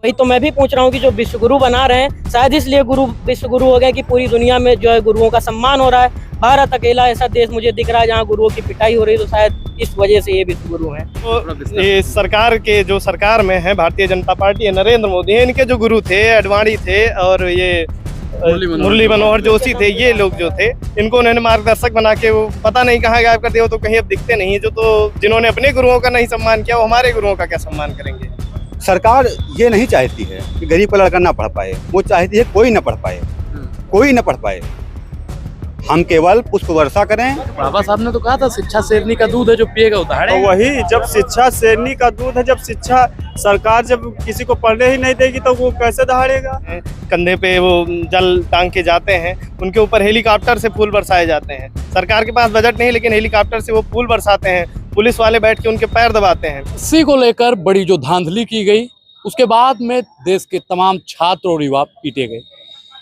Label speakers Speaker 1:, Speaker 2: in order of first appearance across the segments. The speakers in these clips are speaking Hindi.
Speaker 1: वही तो मैं भी पूछ रहा हूँ कि जो विश्व गुरु बना रहे हैं, शायद इसलिए गुरु विश्व गुरु हो गए कि पूरी दुनिया में जो है गुरुओं का सम्मान हो रहा है। भारत अकेला ऐसा देश मुझे दिख रहा है जहाँ गुरुओं की पिटाई हो रही है, तो शायद इस वजह से ये विश्व गुरु हैं।
Speaker 2: तो ये सरकार के जो सरकार में है भारतीय जनता पार्टी है, नरेंद्र मोदी है, इनके जो गुरु थे अडवाणी थे और ये मुरली मनोहर जोशी थे, ये लोग जो थे इनको उन्होंने मार्गदर्शक बना के वो पता नहीं कहाँ गायब कर दिया, वो तो कहीं अब दिखते नहीं है। जो तो जिन्होंने अपने गुरुओं का नहीं सम्मान किया वो हमारे गुरुओं का क्या सम्मान करेंगे।
Speaker 3: सरकार ये नहीं चाहती है कि गरीब का लड़का ना पढ़ पाए, वो चाहती है कोई ना पढ़ पाए, कोई ना पढ़ पाए। हम केवल पुष्प वर्षा करें।
Speaker 4: बाबा साहब ने तो कहा था शिक्षा शेरनी का दूध है, जो पिएगा वो दहाड़ेगा।
Speaker 2: तो वही, जब शिक्षा शेरनी का दूध है, जब शिक्षा सरकार जब किसी को पढ़ने ही नहीं देगी तो वो कैसे दहाड़ेगा। कंधे पे वो जल टांग के जाते हैं, उनके ऊपर हेलीकॉप्टर से फूल बरसाए जाते हैं। सरकार के पास बजट नहीं, लेकिन हेलीकॉप्टर से वो फूल बरसाते हैं, पुलिस वाले बैठ के उनके पैर दबाते हैं।
Speaker 4: इसी को लेकर बड़ी जो धांधली की गई, उसके बाद में देश के तमाम छात्र और युवा पीटे गए।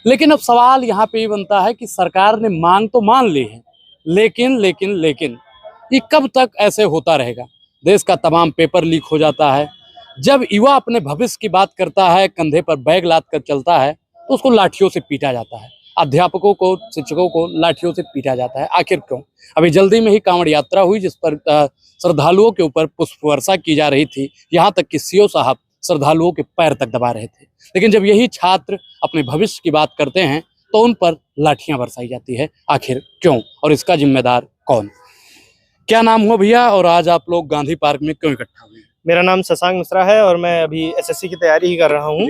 Speaker 4: लेकिन अब सवाल यहाँ पे ही बनता है कि सरकार ने मांग तो मान ली है, लेकिन ये कब तक ऐसे होता रहेगा। देश का तमाम पेपर लीक हो जाता है। जब युवा अपने भविष्य की बात करता है, कंधे पर बैग लाद कर चलता है, तो उसको लाठियों से पीटा जाता है। अध्यापकों को, शिक्षकों को लाठियों से पीटा जाता है। आखिर क्यों? अभी जल्दी में ही कांवड़ यात्रा हुई, जिस पर श्रद्धालुओं के ऊपर पुष्प वर्षा की जा रही थी। यहाँ तक कि सीओ साहब श्रद्धालुओं के पैर तक दबा रहे थे। लेकिन जब यही छात्र अपने भविष्य की बात करते हैं तो उन पर लाठियां बरसाई जाती है। आखिर क्यों, और इसका जिम्मेदार कौन? क्या नाम हुआ भैया, और आज आप लोग गांधी पार्क में क्यों इकट्ठा हुए?
Speaker 2: मेरा नाम शशांक मिश्रा है और मैं अभी एसएससी की तैयारी ही कर रहा हूँ।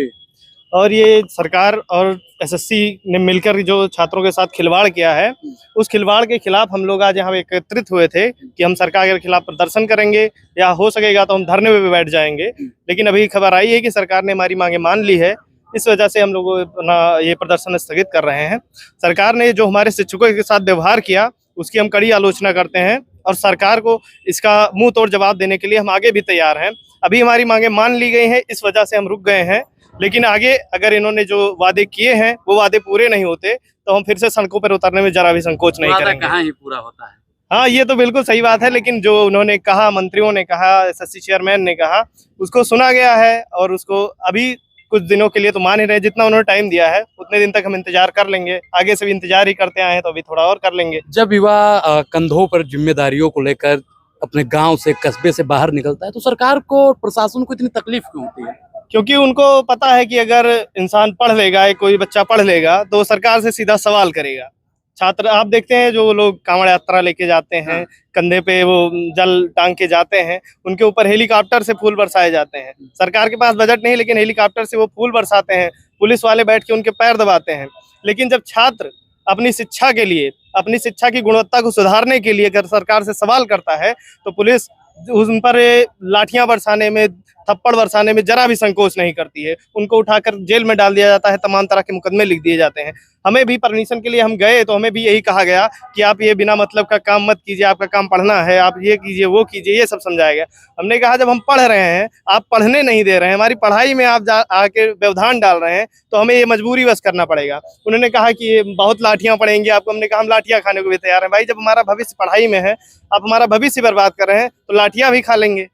Speaker 2: और ये सरकार और एसएससी ने मिलकर जो छात्रों के साथ खिलवाड़ किया है, उस खिलवाड़ के खिलाफ हम लोग आज यहाँ एकत्रित हुए थे कि हम सरकार के खिलाफ प्रदर्शन करेंगे, या हो सकेगा तो हम धरने पे भी बैठ जाएंगे। लेकिन अभी खबर आई है कि सरकार ने हमारी मांगे मान ली है, इस वजह से हम लोग अपना ये प्रदर्शन स्थगित कर रहे हैं। सरकार ने जो हमारे शिक्षकों के साथ व्यवहार किया उसकी हम कड़ी आलोचना करते हैं, और सरकार को इसका मुंह तोड़ जवाब देने के लिए हम आगे भी तैयार हैं। अभी हमारी मांगे मान ली गई हैं, इस वजह से हम रुक गए हैं। लेकिन आगे अगर इन्होंने जो वादे किए हैं वो वादे पूरे नहीं होते तो हम फिर से सड़कों पर उतरने में जरा भी संकोच नहीं करेंगे।
Speaker 4: कहाँ ही पूरा होता है।
Speaker 2: हाँ, ये तो बिल्कुल सही बात है, लेकिन जो उन्होंने कहा, मंत्रियों ने कहा, एसएससी चेयरमैन ने कहा, उसको सुना गया है और उसको अभी कुछ दिनों के लिए तो मान ही रहे। जितना उन्होंने टाइम दिया है उतने दिन तक हम इंतजार कर लेंगे, आगे से भी इंतजार ही करते आए हैं तो अभी थोड़ा और कर लेंगे।
Speaker 4: जब युवा कंधों पर जिम्मेदारियों को लेकर अपने गांव से, कस्बे से बाहर निकलता है, तो सरकार को और प्रशासन को इतनी तकलीफ क्यों होती है?
Speaker 2: क्योंकि उनको पता है कि अगर इंसान पढ़ लेगा, कोई बच्चा पढ़ लेगा तो सरकार से सीधा सवाल करेगा। छात्र आप देखते हैं जो लोग कांवड़ यात्रा लेके जाते हैं, कंधे पे वो जल टांग के जाते हैं, उनके ऊपर हेलीकॉप्टर से फूल बरसाए जाते हैं। सरकार के पास बजट नहीं, लेकिन हेलीकॉप्टर से वो फूल बरसाते हैं, पुलिस वाले बैठ के उनके पैर दबाते हैं। लेकिन जब छात्र अपनी शिक्षा के लिए, अपनी शिक्षा की गुणवत्ता को सुधारने के लिए अगर सरकार से सवाल करता है तो पुलिस उन पर लाठियां बरसाने में, थप्पड़ बरसाने में जरा भी संकोच नहीं करती है। उनको उठाकर जेल में डाल दिया जाता है, तमाम तरह के मुकदमे लिख दिए जाते हैं। हमें भी परमिशन के लिए हम गए तो हमें भी यही कहा गया कि आप ये बिना मतलब का काम मत कीजिए, आपका काम पढ़ना है, आप ये कीजिए, वो कीजिए, ये सब समझाया गया। हमने कहा जब हम पढ़ रहे हैं, आप पढ़ने नहीं दे रहे हैं, हमारी पढ़ाई में आप आके व्यवधान डाल रहे हैं, तो हमें ये मजबूरी बस करना पड़ेगा। उन्होंने कहा कि ये बहुत लाठियां पड़ेंगी आपको। हमने कहा हम लाठियां खाने को भी तैयार हैं। भाई, जब हमारा भविष्य पढ़ाई में है, आप हमारा भविष्य बर्बाद कर रहे हैं तो लाठियां भी खा लेंगे।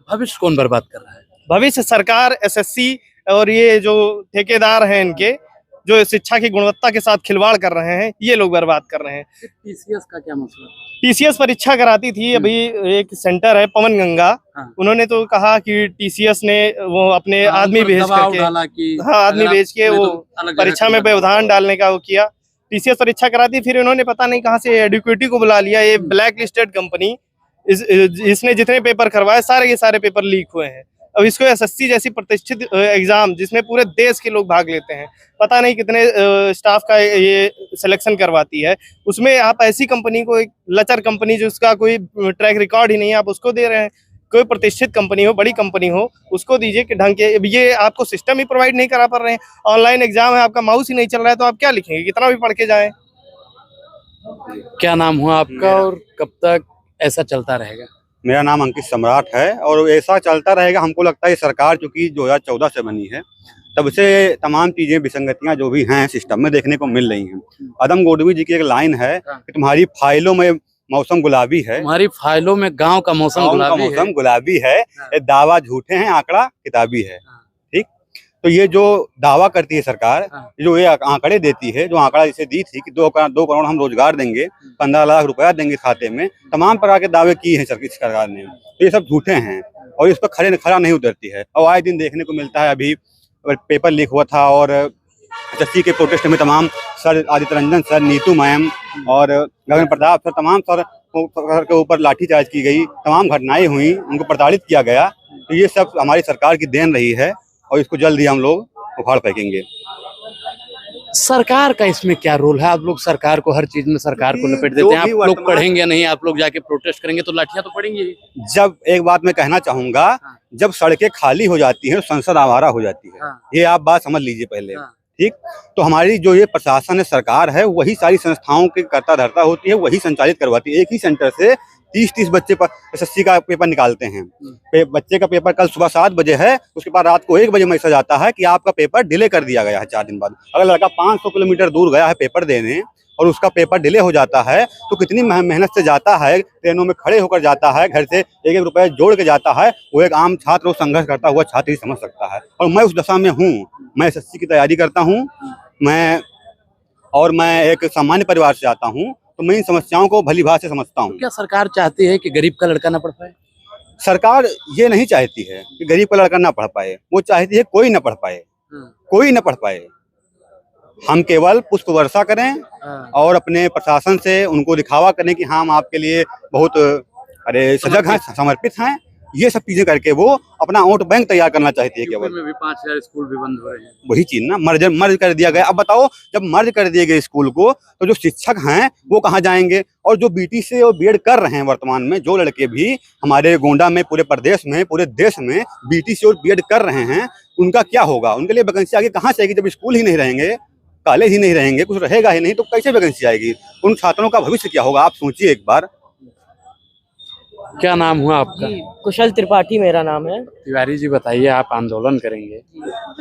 Speaker 4: भविष्य कौन बर्बाद कर रहा है?
Speaker 2: भविष्य सरकार, एसएससी और ये जो ठेकेदार हैं इनके, जो शिक्षा की गुणवत्ता के साथ खिलवाड़ कर रहे हैं, ये लोग बर्बाद कर रहे हैं।
Speaker 4: टीसीएस का क्या मसला?
Speaker 2: टीसीएस परीक्षा कराती थी, अभी एक सेंटर है पवन गंगा, उन्होंने तो कहा कि टीसीएस ने वो अपने आदमी भेज करके, आदमी भेज के वो परीक्षा में व्यवधान डालने का वो किया। टीसीएस परीक्षा कराती, फिर उन्होंने पता नहीं कहाँ से एडुकेटी को बुला लिया। ये ब्लैक लिस्टेड कंपनी, इसने जितने पेपर करवाए सारे के सारे पेपर लीक हुए हैं। अब इसको एसएससी जैसी प्रतिष्ठित एग्जाम जिसमें पूरे देश के लोग भाग लेते हैं, पता नहीं कितने स्टाफ का ये सिलेक्शन करवाती है, उसमें आप ऐसी कंपनी को, एक लचर कंपनी जिसका कोई ट्रैक रिकॉर्ड ही नहीं है, आप उसको दे रहे हैं। कोई प्रतिष्ठित कंपनी हो, बड़ी कंपनी हो, उसको दीजिए कि ढंग के। ये आपको सिस्टम ही प्रोवाइड नहीं करा पा रहे हैं। ऑनलाइन एग्जाम है, आपका माउस ही नहीं चल रहा है तो आप क्या लिखेंगे, कितना भी पढ़ के जाएं।
Speaker 4: क्या नाम हुआ आपका और कब तक ऐसा चलता रहेगा?
Speaker 3: मेरा नाम अंकित सम्राट है और ऐसा चलता रहेगा। हमको लगता है सरकार चूंकि 2014 से बनी है, तब से तमाम चीजें, विसंगतियां जो भी हैं सिस्टम में देखने को मिल रही हैं। अदम गोडवी जी की एक लाइन है कि तुम्हारी फाइलों में मौसम गुलाबी है,
Speaker 4: तुम्हारी फाइलों में गांव का मौसम गुलाबी है।
Speaker 3: ये दावा झूठे हैं, आंकड़ा किताबी है। ठीक, तो ये जो दावा करती है सरकार,
Speaker 4: हाँ।
Speaker 3: जो ये आंकड़े देती है, जो आंकड़ा इसे दी थी कि 2 करोड़ हम रोजगार देंगे, 15 लाख रुपया देंगे खाते में, तमाम प्रकार के दावे किए हैं सरकार ने, तो ये सब झूठे हैं और इस पर खरा नहीं उतरती है। और आए दिन देखने को मिलता है, अभी पेपर लीक हुआ था और एसएससी के प्रोटेस्ट में तमाम sir, Aditya Ranjan sir, Neetu ma'am और गगन प्रताप सर, तमाम सर के ऊपर लाठीचार्ज की गई, तमाम घटनाएं हुई, उनको प्रताड़ित किया गया। तो ये सब हमारी सरकार की देन रही है और इसको जल्द ही हम लोग उखाड़ फेंकेंगे।
Speaker 4: सरकार का इसमें क्या रोल है? आप लोग सरकार को हर चीज में सरकार को लपेट देते हैं। आप लोग पढ़ेंगे नहीं, आप लोग जाके प्रोटेस्ट करेंगे तो लाठियां तो पड़ेंगी।
Speaker 3: जब एक बात मैं कहना चाहूंगा, जब सड़कें खाली हो जाती हैं, संसद आवारा हो जाती है। ये आप बात समझ लीजिए पहले, ठीक? तो हमारी जो ये प्रशासन है, सरकार है, वही सारी संस्थाओं की कर्ता धर्ता होती है, वही संचालित करवाती है। एक ही सेंटर से 30 बच्चे पर एसएससी का पेपर निकालते हैं। बच्चे का पेपर कल सुबह 7 बजे है, उसके बाद रात को 1 बजे मैसेज आता है कि आपका पेपर डिले कर दिया गया है 4 दिन बाद। अगर लड़का 500 किलोमीटर दूर गया है पेपर देने और उसका पेपर डिले हो जाता है, तो कितनी मेहनत से जाता है, ट्रेनों में खड़े होकर जाता है, घर से 1-1 रुपये जोड़ के जाता है, वो एक आम छात्र और संघर्ष करता हुआ छात्र ही समझ सकता है। और मैं उस दशा में हूँ, मैं एसएससी की तैयारी करता हूँ, मैं एक सामान्य परिवार से आता हूँ, तो मैं इन समस्याओं को भली भांति से समझता हूँ।
Speaker 4: क्या सरकार चाहती है कि गरीब का लड़का ना पढ़ पाए?
Speaker 3: सरकार ये नहीं चाहती है कि गरीब का लड़का ना पढ़ पाए, वो चाहती है कोई ना पढ़ पाए, कोई ना पढ़ पाए। हम केवल पुष्प वर्षा करें और अपने प्रशासन से उनको दिखावा करें कि हम आपके लिए बहुत सजग हैं, समर्पित हैं। ये सब चीजें करके वो अपना वोट बैंक तैयार करना चाहती है। केवल
Speaker 4: में भी 5000 स्कूल भी बंद हो रहे हैं।
Speaker 3: वही चीज ना, मर्ज कर दिया गया। अब बताओ, जब मर्ज कर दिए गए स्कूल को, तो जो शिक्षक हैं वो कहाँ जाएंगे? और जो बीटीसी और बीएड कर रहे हैं वर्तमान में, जो लड़के भी हमारे गोंडा में, पूरे प्रदेश में, पूरे देश में बीटीसी और बीएड कर रहे हैं, उनका क्या होगा? उनके लिए वैकेंसी आगे कहाँ से आएगी? जब स्कूल ही नहीं रहेंगे, कॉलेज ही नहीं रहेंगे, कुछ रहेगा ही नहीं, तो कैसे वैकेंसी आएगी? उन छात्रों का भविष्य क्या होगा? आप सोचिए एक बार।
Speaker 4: क्या नाम हुआ आपका?
Speaker 1: कुशल त्रिपाठी मेरा नाम है।
Speaker 4: तिवारी जी, बताइए, आप आंदोलन करेंगे,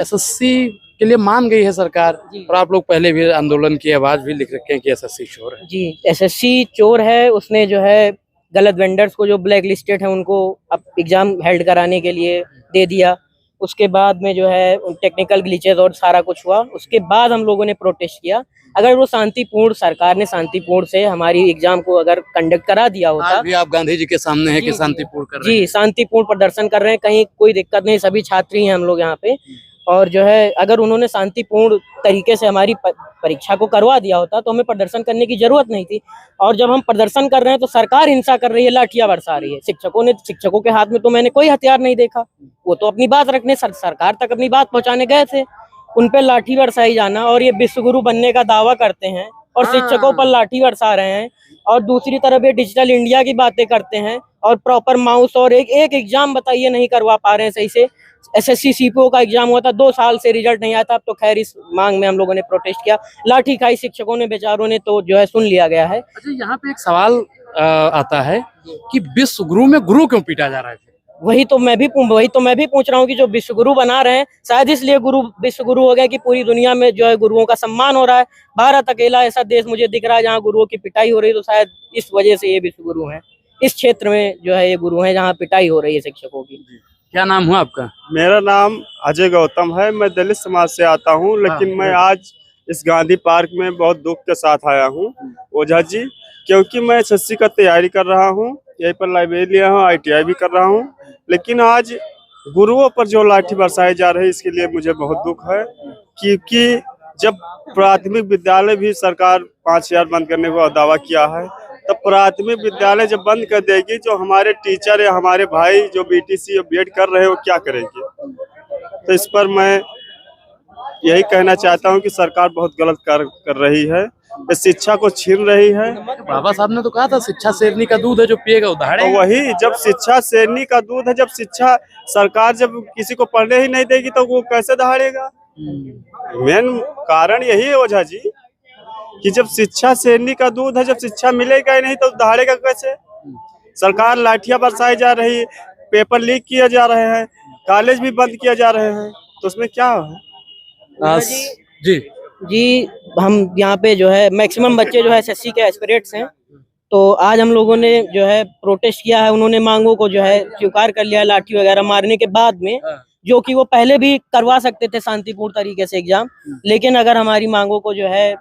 Speaker 4: एसएससी के लिए मान गई है सरकार, और आप लोग पहले भी आंदोलन की आवाज भी लिख रखे हैं कि एसएससी चोर है।
Speaker 1: जी, एसएससी चोर है। उसने जो है गलत वेंडर्स को, जो ब्लैक लिस्टेड है, उनको अब एग्जाम हेल्ड कराने के लिए दे दिया। उसके बाद में जो है टेक्निकल ग्लिचेस और सारा कुछ हुआ। उसके बाद हम लोगों ने प्रोटेस्ट किया। अगर वो शांतिपूर्ण, सरकार ने शांतिपूर्ण से हमारी एग्जाम को अगर कंडक्ट करा दिया होता।
Speaker 4: आज भी आप गांधी जी के सामने है कि शांतिपूर्ण कर रहे हैं?
Speaker 1: जी, शांतिपूर्ण प्रदर्शन कर रहे हैं, कहीं कोई दिक्कत नहीं, सभी छात्री हैं हम लोग यहाँ पे। और जो है अगर उन्होंने शांतिपूर्ण तरीके से हमारी परीक्षा को करवा दिया होता तो हमें प्रदर्शन करने की जरूरत नहीं थी। और जब हम प्रदर्शन कर रहे हैं तो सरकार हिंसा कर रही है, लाठियां बरसा रही है। शिक्षकों के हाथ में तो मैंने कोई हथियार नहीं देखा। वो तो अपनी बात रखने सरकार तक अपनी बात पहुंचाने गए थे, उन पे लाठी बरसाई जाना। और ये विश्वगुरु बनने का दावा करते हैं और शिक्षकों पर लाठी बरसा रहे हैं। और दूसरी तरफ ये डिजिटल इंडिया की बातें करते हैं और प्रॉपर माउस और एक एग्जाम बताइए नहीं करवा पा रहे हैं सही से। एसएससी सीपीओ का एग्जाम हुआ था, 2 साल से रिजल्ट नहीं आया था। अब तो खैर इस मांग में हम लोगों ने प्रोटेस्ट किया, लाठी खाई शिक्षकों ने, बेचारों ने, तो जो है सुन लिया गया है।
Speaker 4: अच्छा, यहाँ पे एक सवाल आता है कि विश्वगुरु में गुरु क्यों पीटा जा रहा है?
Speaker 1: वही तो मैं भी पूछ रहा हूँ कि जो विश्वगुरु बना रहे हैं, शायद इसलिए गुरु विश्वगुरु हो गया कि पूरी दुनिया में जो है गुरुओं का सम्मान हो रहा है। भारत अकेला ऐसा देश मुझे दिख रहा है जहाँ गुरुओं की पिटाई हो रही है, तो शायद इस वजह से ये विश्वगुरु हैं। इस क्षेत्र में जो है ये गुरु हैं जहाँ पिटाई हो रही है शिक्षकों की।
Speaker 4: क्या नाम हुआ आपका?
Speaker 5: मेरा नाम अजय गौतम है। मैं दलित समाज से आता हूँ, लेकिन मैं आज इस गांधी पार्क में बहुत दुख के साथ आया हूँ ओझा जी, क्योंकि मैं एसएससी का तैयारी कर रहा हूँ, यहीं पर लाइब्रेरी लिया हूँ, ITI भी कर रहा हूँ। लेकिन आज गुरुओं पर जो लाठी बरसाई जा रही है, इसके लिए मुझे बहुत दुख है। क्योंकि जब प्राथमिक विद्यालय भी सरकार 5000 बंद करने का दावा किया है, तब प्राथमिक विद्यालय जब बंद कर देगी, जो हमारे टीचर या हमारे भाई जो बीटीसी और बीएड कर रहे हैं वो क्या करेंगे? तो इस पर मैं यही कहना चाहता हूं कि सरकार बहुत गलत कर रही है, शिक्षा को छीन रही है।
Speaker 4: बाबा साहब ने तो कहा था शिक्षा शेरनी का दूध है, जो पिएगा उधाड़े।
Speaker 5: तो वही, जब शिक्षा शेरनी का दूध है, जब शिक्षा सरकार जब किसी को पढ़ने ही नहीं देगी तो वो कैसे दहाड़ेगा? मेन कारण यही है ओझा जी कि जब शिक्षा शेरनी का दूध है, जब शिक्षा मिलेगा ही नहीं तो दहाड़ेगा कैसे? सरकार लाठियां बरसाई जा रही है, पेपर लीक किया जा रहे हैं, कॉलेज भी बंद किया जा रहे हैं, तो उसमें क्या है?
Speaker 1: जी, हम यहाँ पे जो है मैक्सिमम बच्चे जो है एसएससी के एस्पिरेंट्स हैं। तो आज हम लोगों ने जो है प्रोटेस्ट किया है, उन्होंने मांगों को जो है स्वीकार कर लिया, लाठी वगैरह मारने के बाद में। जो कि वो पहले भी करवा सकते थे शांतिपूर्ण तरीके से एग्जाम, लेकिन अगर हमारी मांगों को जो है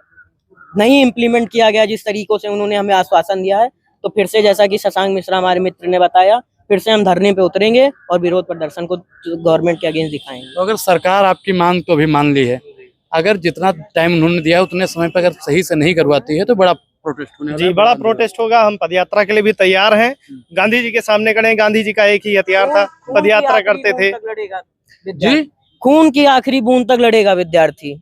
Speaker 1: नहीं इम्प्लीमेंट किया गया जिस तरीकों से उन्होंने हमें आश्वासन दिया है, तो फिर से जैसा कि शशांक मिश्रा हमारे मित्र ने बताया, फिर से हम धरने पे उतरेंगे और विरोध प्रदर्शन को गवर्नमेंट के अगेंस्ट दिखाएंगे।
Speaker 4: तो अगर सरकार आपकी मांग तो अभी मान ली है, अगर जितना टाइम उन्होंने दिया है उतने समय पर अगर सही से नहीं करवाती है तो बड़ा प्रोटेस्ट होने वाला
Speaker 2: जी
Speaker 4: है।
Speaker 2: बड़ा प्रोटेस्ट होगा। हम पदयात्रा के लिए भी तैयार हैं। गांधी जी के सामने खड़े हैं। गांधी जी का एक ही हथियार था, पदयात्रा करते थे।
Speaker 4: जी
Speaker 1: खून की आखिरी बूंद तक लड़ेगा विद्यार्थी,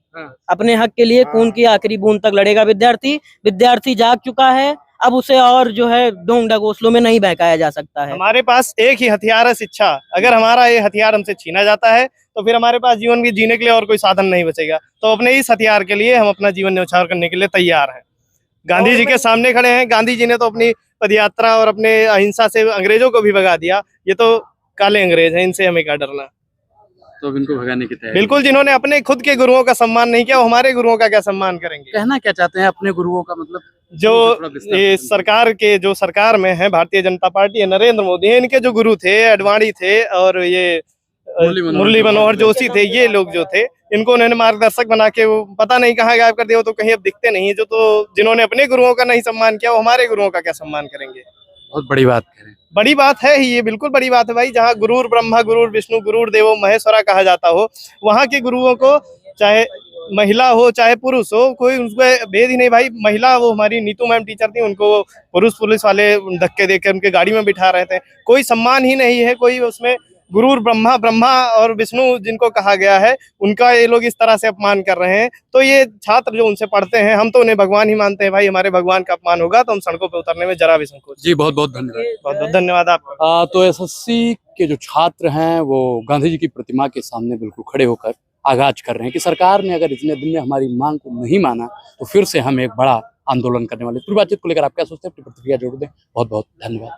Speaker 1: अपने हक के लिए खून की आखिरी बूंद तक लड़ेगा विद्यार्थी। विद्यार्थी जाग चुका है, अब उसे और जो है ढोंग ढगोसलों में नहीं बहकाया जा सकता है।
Speaker 2: हमारे पास एक ही हथियार है, शिक्षा। अगर हमारा ये हथियार हमसे छीना जाता है तो फिर हमारे पास जीवन के जीने के लिए और कोई साधन नहीं बचेगा। तो अपने इस हथियार के लिए हम अपना जीवन न्यौछावर करने के लिए तैयार हैं। गांधी जी के सामने खड़े हैं। गांधी जी ने तो अपनी पदयात्रा और अपने अहिंसा से अंग्रेजों को भी भगा दिया। ये तो काले अंग्रेज हैं, इनसे हमें क्या डरना।
Speaker 4: तो अब इनको भगाने की तैयारी।
Speaker 2: बिल्कुल, जिन्होंने अपने खुद के गुरुओं का सम्मान नहीं किया, वो हमारे गुरुओं का क्या सम्मान करेंगे।
Speaker 4: कहना क्या चाहते हैं अपने गुरुओं का, मतलब
Speaker 2: जो ये सरकार के जो सरकार में है, भारतीय जनता पार्टी है, नरेंद्र मोदी है, इनके जो गुरु थे अडवाणी थे और ये मुरली मनोहर जोशी थे, ये लोग जो थे, इनको उन्होंने मार्गदर्शक बना के वो पता नहीं कहाँ गायब कर दिया। वो तो कहीं अब दिखते नहीं है। जो तो जिन्होंने अपने गुरुओं का नहीं सम्मान किया, वो हमारे गुरुओं का क्या सम्मान करेंगे।
Speaker 4: बहुत बड़ी बात कह रहे हैं।
Speaker 2: बड़ी बात है ही, ये बिल्कुल बड़ी बात है भाई। जहाँ गुरुर ब्रह्मा गुरुर विष्णु गुरुर देवो महेश्वरा कहा जाता हो, वहाँ के गुरुओं को चाहे महिला हो चाहे पुरुष हो, कोई उनको भेद ही नहीं भाई। महिला वो हमारी नीतू मैम टीचर थी, उनको पुरुष पुलिस वाले धक्के देकर उनके गाड़ी में बिठा रहे थे। कोई सम्मान ही नहीं है कोई उसमें। गुरुर ब्रह्मा, ब्रह्मा और विष्णु जिनको कहा गया है, उनका ये लोग इस तरह से अपमान कर रहे हैं। तो ये छात्र जो उनसे पढ़ते हैं, हम तो उन्हें भगवान ही मानते हैं भाई। हमारे भगवान का अपमान होगा तो हम सड़कों पे उतरने में जरा भी संकोच।
Speaker 4: जी बहुत बहुत धन्यवाद।
Speaker 2: बहुत बहुत धन्यवाद आपका।
Speaker 4: तो एसएससी के जो छात्र हैं वो गांधी जी की प्रतिमा के सामने बिल्कुल खड़े होकर आगाज कर रहे हैं कि सरकार ने अगर इतने दिन में हमारी मांग को नहीं माना तो फिर से हम एक बड़ा आंदोलन करने वाले। पूरी बातचीत को लेकर आप क्या सोचते हैं, अपनी प्रतिक्रिया जरूर दें। बहुत बहुत धन्यवाद।